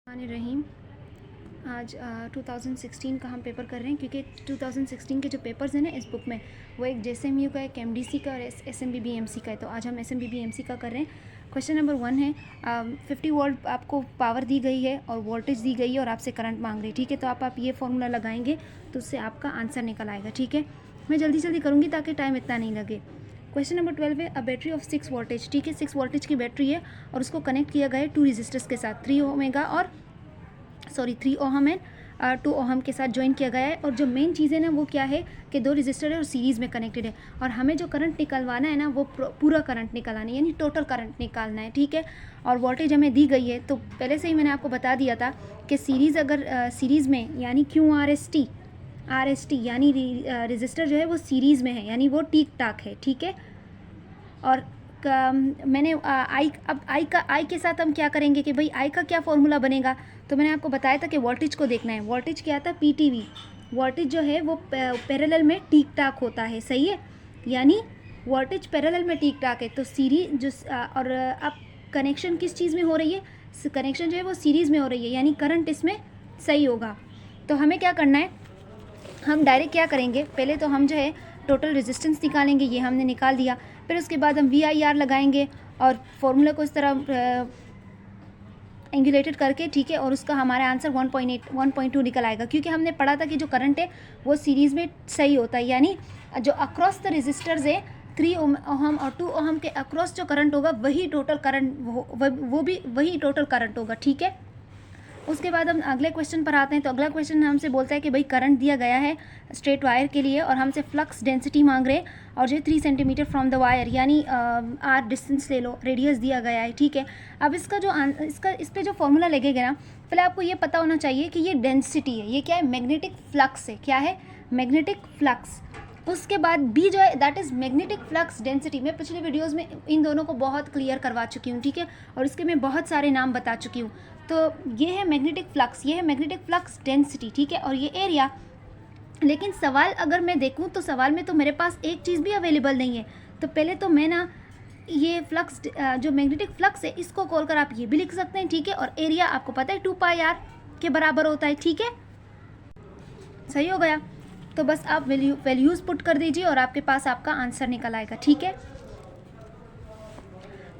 रहीम। आज 2016 का हम पेपर कर रहे हैं क्योंकि 2016 के जो पेपर्स हैं ना इस बुक में वो एक JSMU का, एक MDC का और SMBBMC का है। तो आज हम SMBBMC का कर रहे हैं। क्वेश्चन नंबर 1 है 50 वोल्ट आपको पावर दी गई है और वोल्टेज दी गई है और आपसे करंट मांग रही है। ठीक है, तो आप ये फॉर्मूला लगाएंगे तो उससे आपका आंसर निकल आएगा। ठीक है, मैं जल्दी करूँगी ताकि टाइम इतना नहीं लगे। क्वेश्चन नंबर 12 है अ बैटरी ऑफ 6 वोल्टेज। ठीक है, 6 वोल्टेज की बैटरी है और उसको कनेक्ट किया गया है 2 रजिस्टर्स के साथ, 3 ओहम एंड 2 ओहम के साथ ज्वाइन किया गया है। और जो मेन चीज़ है ना वो क्या है कि 2 रजिस्टर है और सीरीज़ में कनेक्टेड है और हमें जो करंट निकलवाना है ना वो पूरा करंट निकालना है, यानी टोटल करंट निकालना है। ठीक है, और वोल्टेज हमें दी गई है। तो पहले से ही मैंने आपको बता दिया था कि सीरीज़ अगर सीरीज़ में यानी RST यानी रजिस्टर जो है वो सीरीज़ में है यानी वो ठीक ठाक है। ठीक है, और मैंने आई के साथ हम क्या करेंगे कि भाई आई का क्या फॉर्मूला बनेगा। तो मैंने आपको बताया था कि वोल्टेज को देखना है। वोल्टेज क्या था, PTV। वोल्टेज जो है वो पैरेलल में ठीक ठाक होता है, सही है, यानी वोल्टेज पैरेलल में ठीक ठाक है। तो सीरीज जो और अब कनेक्शन किस चीज़ में हो रही है, कनेक्शन जो है वो सीरीज़ में हो रही है यानी करंट इसमें सही होगा। तो हमें क्या करना है, हम डायरेक्ट क्या करेंगे, पहले तो हम जो है टोटल रेजिस्टेंस निकालेंगे, ये हमने निकाल दिया। फिर उसके बाद हम VIR लगाएंगे और फॉर्मूला को इस तरह एंगुलेटेड करके, ठीक है, और उसका हमारा आंसर 1.8 1.2 निकल आएगा क्योंकि हमने पढ़ा था कि जो करंट है वो सीरीज़ में सही होता है, यानी जो अक्रॉस द रेजिस्टर्स है 3 ओहम और 2 ओहम के अक्रॉस जो करंट होगा वही टोटल करंट वो भी वही टोटल करंट होगा। ठीक है, उसके बाद हम अगले क्वेश्चन पर आते हैं। तो अगला क्वेश्चन हमसे बोलता है कि भाई करंट दिया गया है स्ट्रेट वायर के लिए और हमसे फ्लक्स डेंसिटी मांग रहे हैं और जो 3 सेंटीमीटर फ्रॉम द वायर यानी R डिस्टेंस ले लो, रेडियस दिया गया है। ठीक है, अब इस पर जो फॉर्मूला लगेगा ना, पहले आपको ये पता होना चाहिए कि ये डेंसिटी है, ये क्या है, मैग्नेटिक फ्लक्स है। क्या है, मैग्नेटिक फ्लक्स। उसके बाद B जो है that is magnetic flux density. मैं पिछले वीडियोस में इन दोनों को बहुत क्लियर करवा चुकी हूँ। ठीक है, और इसके मैं बहुत सारे नाम बता चुकी हूँ। तो ये है मैग्नेटिक फ्लक्स, ये है मैग्नेटिक फ्लक्स डेंसिटी। ठीक है, और ये एरिया। लेकिन सवाल अगर मैं देखूँ तो सवाल में तो मेरे पास एक चीज़ भी अवेलेबल नहीं है। तो पहले तो मैं ना ये फ्लक्स जो मैग्नेटिक फ्लक्स है इसको कॉल कर आप ये भी लिख सकते हैं। ठीक है, और एरिया आपको पता है 2πr के बराबर होता है। ठीक है, सही हो गया। तो बस आप वैल्यूज़ पुट कर दीजिए और आपके पास आपका आंसर निकल आएगा। ठीक है,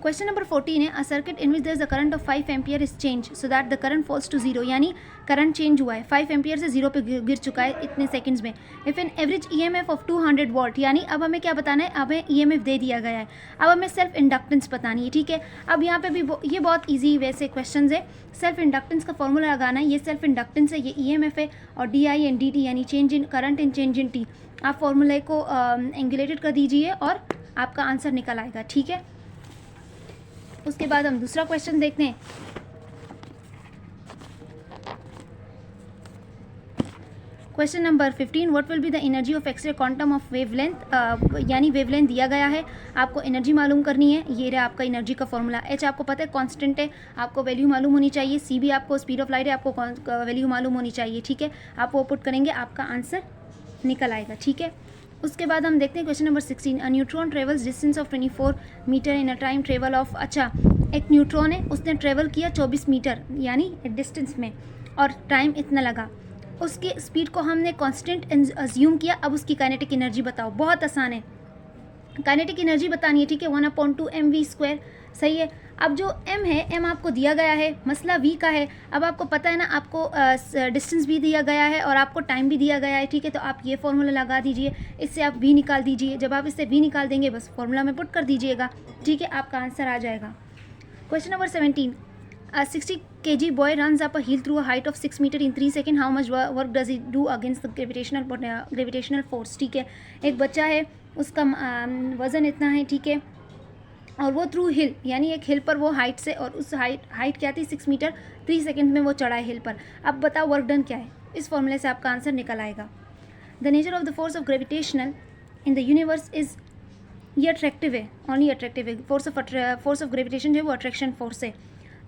क्वेश्चन नंबर 14 है a circuit in which there is the current of 5 ampere is change so that the current falls to 0, यानी करंट चेंज हुआ है, 5 एम्पियर से 0 पे गिर चुका है इतने सेकंड्स में। If an average EMF of 200 volt, यानी अब हमें क्या बताना है, अब हमें EMF दे दिया गया है, अब हमें सेल्फ इंडक्टेंस बतानी है। ठीक है, अब यहाँ पे भी ये बहुत ईजी वैसे क्वेश्चन है। सेल्फ इंडक्टेंस का फॉर्मूला लगाना है, ये सेल्फ इंडक्टेंस है, ये EMF है, और DI एंड DT यानी change in current in change in T। आप फॉर्मूले को एंगुलेटेड कर दीजिए और आपका आंसर निकल आएगा। ठीक है, उसके बाद हम दूसरा क्वेश्चन देखते हैं। Question number 15 what will be the energy of X-ray quantum of wavelength, यानी वेवलेंथ दिया गया है, आपको एनर्जी मालूम करनी है। ये रहा आपका एनर्जी का फॉर्मूला। H आपको पता है कांस्टेंट है, आपको वैल्यू मालूम होनी चाहिए। C भी आपको स्पीड ऑफ लाइट है, आपको वैल्यू मालूम होनी चाहिए। ठीक है, आप वो पुट करेंगे, आपका आंसर निकल आएगा। ठीक है, उसके बाद हम देखते हैं question number 16 a neutron travels distance of 24 metre in a time travel of. अच्छा, एक न्यूट्रॉन है, उसने ट्रेवल किया 24 मीटर यानी डिस्टेंस में और टाइम इतना लगा। उसकी स्पीड को हमने कांस्टेंट अज्यूम किया। अब उसकी काइनेटिक एनर्जी बताओ। बहुत आसान है, काइनेटिक एनर्जी बतानी है। ठीक है, 1/2 mv², सही है। अब जो m है, m आपको दिया गया है, मसला v का है। अब आपको पता है ना, आपको डिस्टेंस भी दिया गया है और आपको टाइम भी दिया गया है। ठीक है, तो आप ये फॉर्मूला लगा दीजिए, इससे आप v निकाल दीजिए। जब आप इससे v निकाल देंगे बस फॉर्मूला में पुट कर दीजिएगा। ठीक है, आपका आंसर आ जाएगा। Question number 17 60 kg boy runs up a hill through a height of 6 meter in 3 seconds. How much work does he do against the gravitational force? ठीक है, एक बच्चा है, उसका वज़न इतना है। ठीक है, और वो थ्रू हिल यानी एक हिल पर वो हाइट से, और उस हाइट क्या थी, 6 मीटर, 3 सेकेंड में वो चढ़ा है हिल पर। अब बताओ वर्क डन क्या है, इस फॉर्मूले से आपका आंसर निकल आएगा। The nature of the force of gravitational in the universe is, ये अट्रैक्टिव है, ओनली अट्रैक्टिव है। फोर्स ऑफ ग्रेविटेशन जो है वो अट्रैक्शन फोर्स है।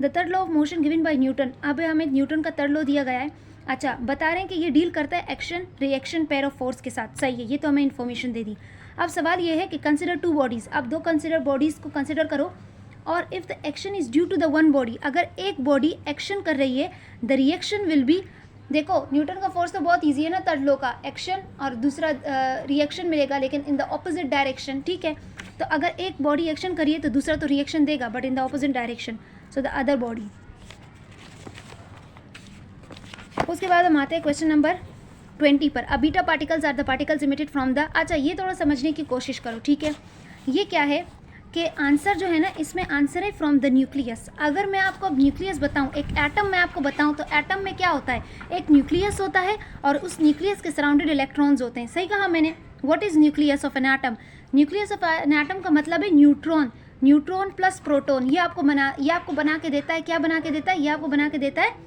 The third law of motion given by Newton, अब हमें न्यूटन का थर्ड लॉ दिया गया है। अच्छा, बता रहे हैं कि ये डील करता है action reaction pair of force के साथ, सही है, ये तो हमें इन्फॉर्मेशन दे दी। अब सवाल ये है कि कंसिडर 2 बॉडीज़, अब 2 कंसिडर बॉडीज़ को कंसिडर करो और if the action is due to the one body, अगर एक बॉडी एक्शन कर रही है, द रिएक्शन विल बी, देखो न्यूटन का फोर्स तो बहुत ईजी है ना, थर्ड लॉ का, एक्शन और दूसरा रिएक्शन मिलेगा लेकिन इन द ऑपोजिट डायरेक्शन, ठीक है। तो अगर एक बॉडी एक्शन करिए तो दूसरा तो रिएक्शन देगा but in the opposite direction, so the other body. उसके बाद हम आते हैं क्वेश्चन नंबर 20 पर। अब beta particles are the particles emitted from the, अच्छा ये थोड़ा समझने की कोशिश करो, ठीक है। ये क्या है कि आंसर जो है ना, इसमें आंसर है फ्रॉम द न्यूक्लियस। अगर मैं आपको अब न्यूक्लियस बताऊं, एक एटम मैं आपको बताऊं, तो एटम में क्या होता है, एक न्यूक्लियस होता है और उस न्यूक्लियस के सराउंडेड इलेक्ट्रॉन्स होते हैं। सही कहा मैंने। What is nucleus of an atom? Nucleus of an atom का मतलब है न्यूट्रॉन, न्यूट्रॉन प्लस प्रोटॉन। ये आपको बना के देता है, क्या बना के देता है, ये आपको बना के देता है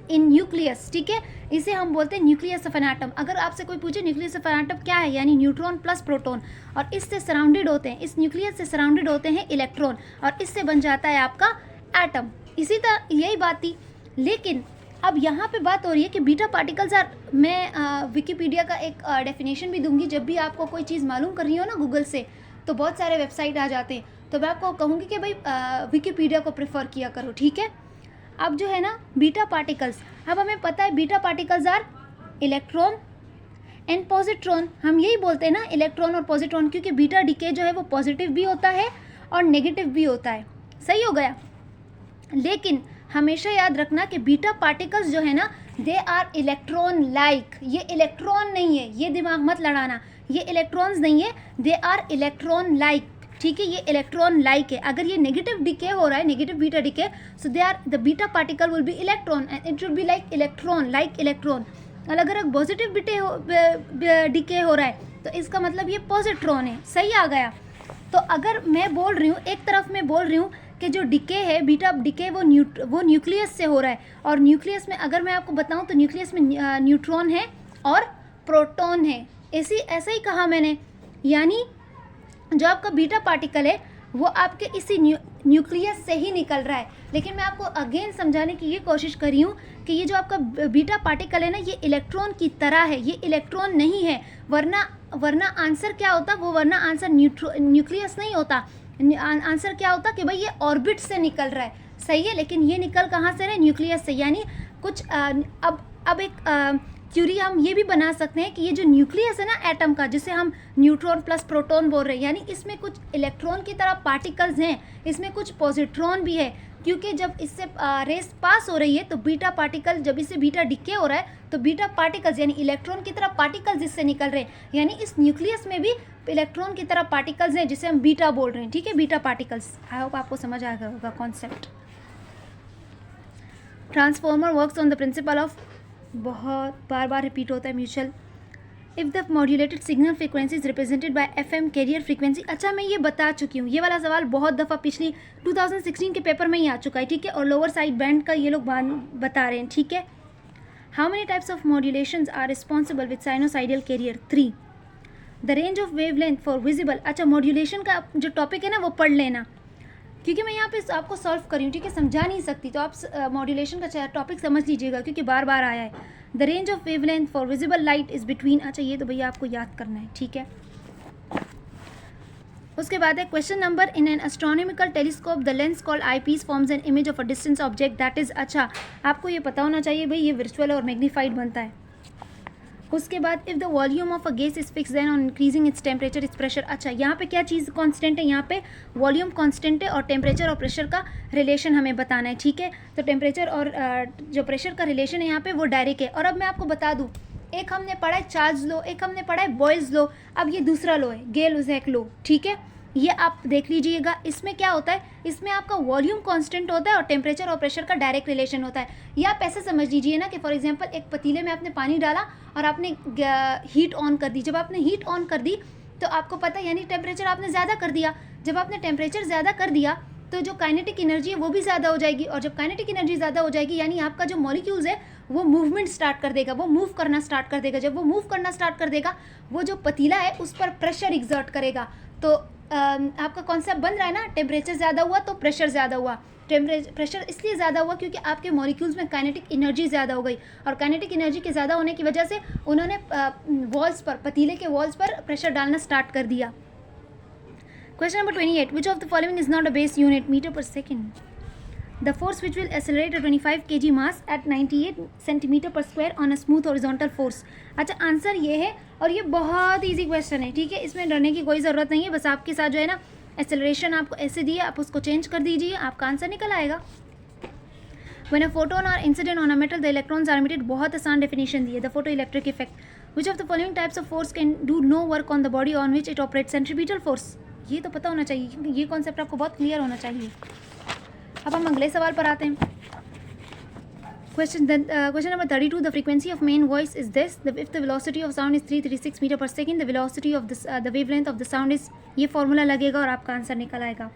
इन न्यूक्लियस, ठीक है। इसे हम बोलते हैं न्यूक्लियस ऑफ एन एटम। अगर आपसे कोई पूछे न्यूक्लियस ऑफ एन एटम क्या है, यानी न्यूट्रॉन प्लस प्रोटॉन, और इससे सराउंडेड होते हैं, इस न्यूक्लियस से सराउंडेड होते हैं इलेक्ट्रॉन, और इससे बन जाता है आपका एटम। इसी तरह यही बात थी, लेकिन अब यहाँ पे बात हो रही है कि बीटा पार्टिकल्स आर, मैं विकिपीडिया का एक डेफिनेशन भी दूंगी। जब भी आपको कोई चीज़ मालूम करनी हो ना गूगल से, तो बहुत सारे वेबसाइट आ जाते हैं, तो मैं आपको कहूँगी कि भाई विकिपीडिया को प्रेफर किया करो, ठीक है। अब जो है ना बीटा पार्टिकल्स, अब हमें पता है beta particles are electron and positron. हम यही बोलते हैं ना, इलेक्ट्रॉन और पॉजिट्रॉन, क्योंकि बीटा डीके जो है वो पॉजिटिव भी होता है और नेगेटिव भी होता है। सही हो गया। लेकिन हमेशा याद रखना कि बीटा पार्टिकल्स जो है ना, दे आर इलेक्ट्रॉन लाइक। ये इलेक्ट्रॉन नहीं है, ये दिमाग मत लड़ाना, ये इलेक्ट्रॉन्स नहीं है, दे आर इलेक्ट्रॉन लाइक, ठीक है। ये इलेक्ट्रॉन लाइक है। अगर ये नेगेटिव डिके हो रहा है, negative beta decay, so they are, the beta particle will be electron and it will be like electron, like electron. और अगर पॉजिटिव डिके हो रहा है तो इसका मतलब ये पॉजिट्रॉन है। सही आ गया। तो अगर मैं बोल रही हूँ, एक तरफ मैं बोल रही हूँ कि जो डिके है, बीटा डिके, वो न्यूक्लियस से हो रहा है, और न्यूक्लियस में अगर मैं आपको बताऊँ तो न्यूक्लियस में न्यूट्रॉन है और प्रोटॉन है। ऐसा ही कहा मैंने, यानी जो आपका बीटा पार्टिकल है वो आपके इसी न्यूक्लियस से ही निकल रहा है। लेकिन मैं आपको अगेन समझाने की ये कोशिश कर रही हूँ कि ये जो आपका बीटा पार्टिकल है ना, ये इलेक्ट्रॉन की तरह है, ये इलेक्ट्रॉन नहीं है। वरना आंसर क्या होता, वो वरना आंसर न्यूक्लियस नहीं होता। आंसर क्या होता कि भाई ये ऑर्बिट से निकल रहा है। सही है। लेकिन ये निकल कहाँ से रहा है? न्यूक्लियस से। यानी कुछ अब एक थ्योरी हम ये भी बना सकते हैं कि ये जो न्यूक्लियस है ना एटम का, जिसे हम न्यूट्रॉन प्लस प्रोटॉन बोल रहे हैं, यानी इसमें कुछ इलेक्ट्रॉन की तरह पार्टिकल्स हैं, इसमें कुछ पॉजिट्रॉन भी है। क्योंकि जब इससे रेस पास हो रही है तो बीटा पार्टिकल, जब इससे बीटा डिके हो रहा है तो बीटा पार्टिकल्स यानी इलेक्ट्रॉन की तरह पार्टिकल्स इससे निकल रहे हैं। यानी इस न्यूक्लियस में भी इलेक्ट्रॉन की तरह पार्टिकल्स हैं जिसे हम बीटा बोल रहे हैं, ठीक है, बीटा पार्टिकल्स। आई होप आपको समझ आ गया होगा concept. Transformer works on the principle of, बहुत बार रिपीट होता है, mutual if the modulated signal frequency is represented by FM carrier frequency. अच्छा, मैं ये बता चुकी हूँ, ये वाला सवाल बहुत दफ़ा पिछली 2016 के पेपर में ही आ चुका है, ठीक है। और लोअर साइड बैंड का ये लोग बता रहे हैं, ठीक है। How many types of modulations are responsible with sinusoidal carrier? 3। The range of wavelength for visible, अच्छा मॉड्यूलेशन का जो टॉपिक है ना वो पढ़ लेना, क्योंकि मैं यहाँ पे आपको सॉल्व करी हूँ, ठीक है, समझा नहीं सकती, तो आप मॉड्यूलेशन का टॉपिक समझ लीजिएगा क्योंकि बार बार आया है। The range of wavelength for visible light is between, अच्छा ये तो भैया आपको याद करना है, ठीक है। उसके बाद है question number, in an astronomical telescope the lens called eyepiece forms an image of a distance object that is, अच्छा आपको ये पता होना चाहिए भाई, ये वर्चुअल और मैग्नीफाइड बनता है। उसके बाद if the volume of a gas is fix then on increasing its temperature its pressure. अच्छा, यहाँ पे क्या चीज़ कांस्टेंट है? यहाँ पे वॉल्यूम कांस्टेंट है और टेम्परेचर और प्रेशर का रिलेशन हमें बताना है, ठीक है। तो टेम्परेचर और जो प्रेशर का रिलेशन है यहाँ पे वो डायरेक्ट है। और अब मैं आपको बता दूँ, एक हमने पढ़ा है चार्ल्स लॉ, एक हमने पढ़ा है बॉयल्स लॉ, अब ये दूसरा लॉ है गेल-लेज़ेक लॉ, ठीक है। ये आप देख लीजिएगा, इसमें क्या होता है, इसमें आपका वॉल्यूम कांस्टेंट होता है और टेम्परेचर और प्रेशर का डायरेक्ट रिलेशन होता है। या आप ऐसे समझ लीजिए ना कि फॉर एग्जांपल एक पतीले में आपने पानी डाला और आपने हीट ऑन कर दी। जब आपने हीट ऑन कर दी तो आपको पता है, यानी टेम्परेचर आपने ज़्यादा कर दिया। जब आपने टेम्परेचर ज़्यादा कर दिया तो जो काइनेटिक एनर्जी है वो भी ज़्यादा हो जाएगी, और जब काइनेटिक एनर्जी ज़्यादा हो जाएगी यानी आपका जो मॉलिक्यूल्स है वो मूवमेंट स्टार्ट कर देगा, वो मूव करना स्टार्ट कर देगा। जब वो मूव करना स्टार्ट कर देगा, वो जो पतीला है उस पर प्रेशर एग्जर्ट करेगा। तो आपका कॉन्सेप्ट बन रहा है ना, टेम्परेचर ज़्यादा हुआ तो प्रेशर ज़्यादा हुआ। प्रेशर इसलिए ज़्यादा हुआ क्योंकि आपके मॉलिक्यूल्स में काइनेटिक एनर्जी ज़्यादा हो गई, और काइनेटिक एनर्जी के ज़्यादा होने की वजह से उन्होंने वॉल्स पर, पतीले के वॉल्स पर प्रेशर डालना स्टार्ट कर दिया। Question number 28. Which of the following is not a base unit? Meter per second. The force which will accelerate a 25 kg mass at 98 centimeter per square on a smooth horizontal force. अच्छा answer ये है और ये बहुत easy question है, ठीक है, इसमें डरने की कोई ज़रूरत नहीं है. बस आपके साथ जो है ना एक्सेलरेशन आपको ऐसे दिए, आप उसको चेंज कर दीजिए, आपका आंसर निकल आएगा. When a photon or incident on a metal, the electrons are emitted. बहुत आसान डेफिनेशन दी है. The photoelectric effect. Which of the following types of force can do no work on the body on which it operates? Centripetal force. ये तो पता होना चाहिए क्योंकि ये कॉन्सेप्ट आपको बहुत क्लियर होना चाहिए. अब हम अगले सवाल पर आते हैं. Question number 32. The frequency of main voice is this. If the velocity of sound is 336 meter per second, the velocity of the wavelength of the sound is, ये फॉर्मूला लगेगा और आपका आंसर निकल आएगा.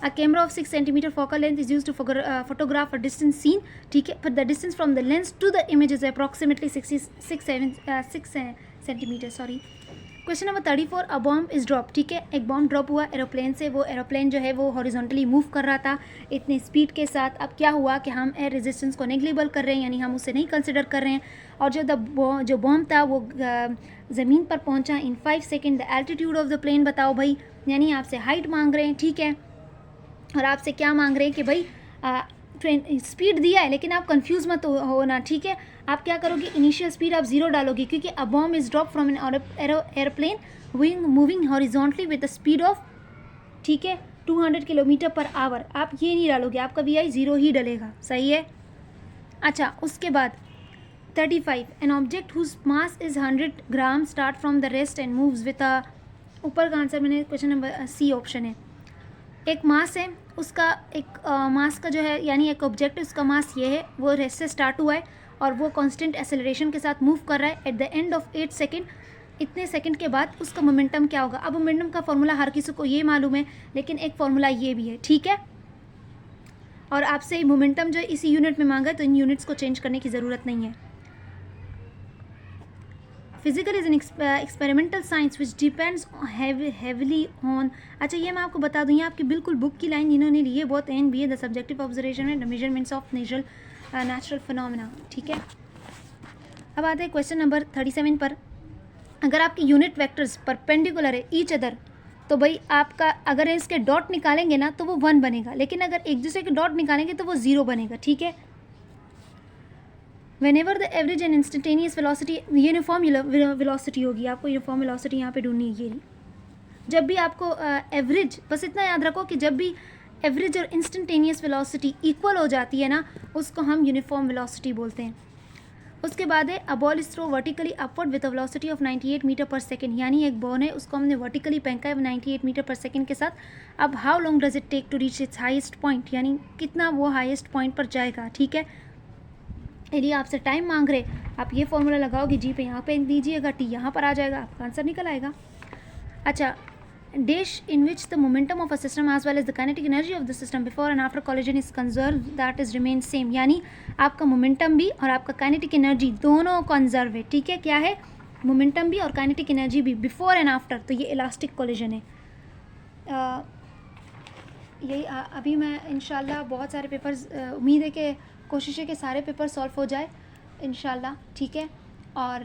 A camera of 6 centimeter focal length is used to photograph a distant scene. ठीक है, but the distance from the lens to the image is approximately 6 centimeter. Sorry. Question number 34. A bomb is dropped. ठीक है, एक bomb drop हुआ aeroplane से. वो aeroplane जो है वो हॉरिजॉन्टली मूव कर रहा था इतनी स्पीड के साथ. अब क्या हुआ कि हम एयर रेजिस्टेंस को नेग्लिबल कर रहे हैं, यानी हम उसे नहीं कंसिडर कर रहे हैं. और जो बॉम्ब था वो ज़मीन पर पहुंचा in 5 second. The altitude of the plane बताओ भाई, यानी आपसे हाइट मांग रहे हैं, ठीक है, और आपसे क्या मांग रहे हैं कि भाई ट्रेन स्पीड दिया है लेकिन आप कंफ्यूज मत होना, ठीक है. आप क्या करोगे, इनिशियल स्पीड आप 0 डालोगे क्योंकि a bomb is drop from an aeroplane moving horizontally with the speed of, ठीक है, 200 किलोमीटर पर आवर. आप ये नहीं डालोगे, आपका VI 0 ही डलेगा. सही है. अच्छा, उसके बाद 35. An object whose mass is 100 gram start from the rest and moves with a, ऊपर का आंसर मैंने क्वेश्चन नंबर C ऑप्शन है. एक मास है, उसका एक मास का जो है यानी एक ऑब्जेक्ट है, उसका मास ये है, वो रेस्ट से स्टार्ट हुआ है और वो कांस्टेंट एक्सेलरेशन के साथ मूव कर रहा है. At the end of 8 second, इतने सेकंड के बाद उसका मोमेंटम क्या होगा. अब मोमेंटम का फॉर्मूला हर किसी को ये मालूम है, लेकिन एक फॉर्मूला ये भी है, ठीक है. और आपसे मोमेंटम जो इसी यूनिट में मांगा है तो इन यूनिट्स को चेंज करने की ज़रूरत नहीं है. Physical is an experimental science which depends heavily on. अच्छा, ये मैं आपको बता दूँ, ये आपकी बिल्कुल बुक की लाइन इन्होंने ली है, बहुत NB है. The subjective observation and measurements of natural phenomena, ठीक है. अब आते हैं क्वेश्चन नंबर 37 पर. अगर आपके यूनिट वेक्टर्स परपेंडिकुलर है ईच अदर, तो भाई आपका अगर इसके डॉट निकालेंगे ना तो वो 1 बनेगा, लेकिन अगर एक दूसरे के डॉट निकालेंगे तो वो 0 बनेगा, ठीक है. Whenever the average and instantaneous velocity, uniform velocity होगी, आपको यूनिफॉर्म वेलोसिटी यहाँ पे ढूंढनी है. ये जब भी आपको एवरेज, बस इतना याद रखो कि जब भी एवरेज और इंस्टेंटेनियस वेलोसिटी इक्वल हो जाती है ना, उसको हम यूनिफॉर्म वेलोसिटी बोलते हैं. उसके बाद है a ball is throw vertically upward with a velocity of 98 metre per second, यानी एक बॉल है उसको हमने वर्टिकली फेंका है 98 मीटर पर सेकेंड के साथ. अब how long does it take to reach its highest point, यानी कितना वो हाईएस्ट पॉइंट पर जाएगा, ठीक है. यदि आपसे टाइम मांग रहे, आप ये फॉर्मूला लगाओगे, G पे यहाँ पे दीजिएगा, T यहाँ पर आ जाएगा, आपका आंसर निकल आएगा. अच्छा, dash in which the momentum of a system as well as the kinetic energy of the system before and after collision is conserve that is remain same, यानी आपका मोमेंटम भी और आपका काइनेटिक एनर्जी दोनों conserve है, ठीक है. क्या है, मोमेंटम भी और काइनेटिक एनर्जी भी बिफोर एंड आफ्टर, तो ये इलास्टिक कोलिजन है. यही अभी मैं इंशाल्लाह बहुत सारे पेपर्स, उम्मीद है कि कोशिश है कि सारे पेपर सॉल्व हो जाए इंशाल्लाह, ठीक है. और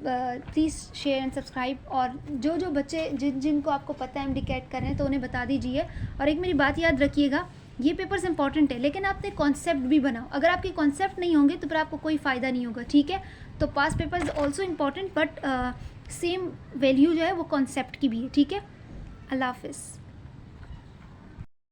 प्लीज़ शेयर एंड सब्सक्राइब. और जो बच्चे जिनको आपको पता है MD-CAT कर रहे हैं तो उन्हें बता दीजिए. और एक मेरी बात याद रखिएगा, ये पेपर्स इंपॉर्टेंट है लेकिन आपने कॉन्सेप्ट भी बनाओ. अगर आपके कॉन्सेप्ट नहीं होंगे तो फिर आपको कोई फ़ायदा नहीं होगा, ठीक है. तो pass papers also important but same value जो है वो कॉन्सेप्ट की भी है, ठीक है. अल्लाह हाफिज़.